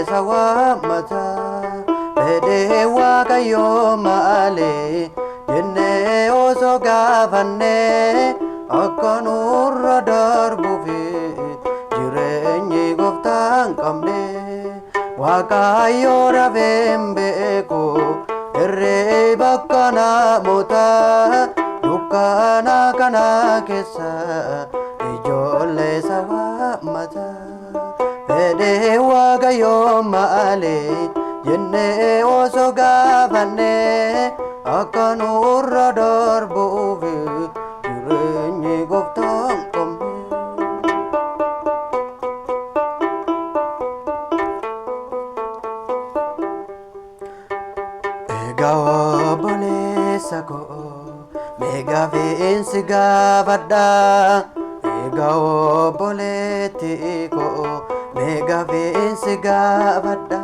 sawamata Bede Waaqayyo maali Jenne oso gafanne Akka nurra darbuufi Jireenyi gooftaan qabne Waaqayyo dhabeen beeku Irree bakka namoota Dukkana kana keessa Ijoollee sawamata Bede Waaqayyo maali Jenne oso gafanne Akka nurra darbuufi Jireenyi gooftaan qabne Egaa obboleessa koo Meegaa fiinsi gaafadha Egaa obboleettii koo Meegaa fiinsi gaafadha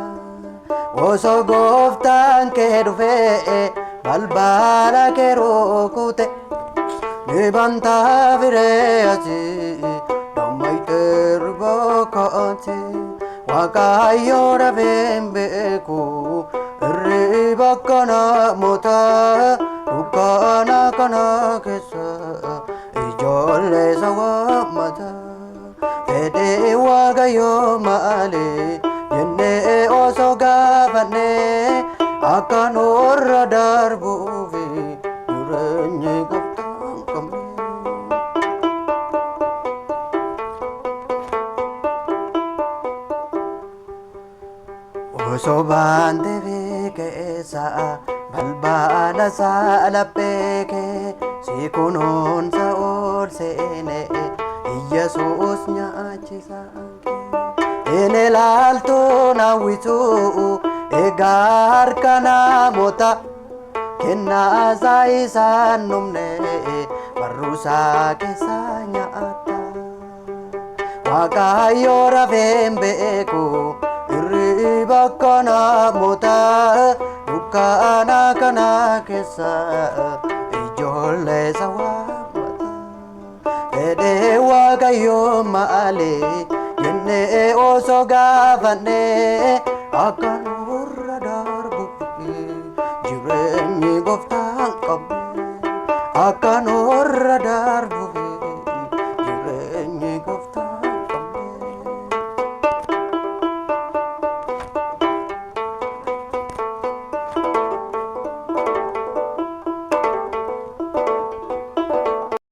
Osoo gooftaan kee dhufee balbala kee rukute Ni bantaa firee asii Dammayitee ribokooti Waaqayyo dhabeen beeku Irree bakka namoota Dukkana kana keessa Ijoollee sawamata Fedhii Waaqayyo maali Jennee osoo gaafanne Akka nurra darbuufi Jireenyi gooftaan qabne Osoo baantee keessa balbala isaa laphee kee Si kunuunsa ol seene Yesuus nyaachisa Inni ilaaltuu nawwituu Egaa harka namoota Kennaasaa isaan dhumne Barruusaa keessa nyaata Waaqayyo dhabeen beeku Irree bakka namoota Dukkana kana keessa Ijoollee sawamata Fedhii Waaqayyo maali Jennee osoo gaafanne Akka nurra darbuufi Jireenyi gooftaan qabne Akka nurra darbuufi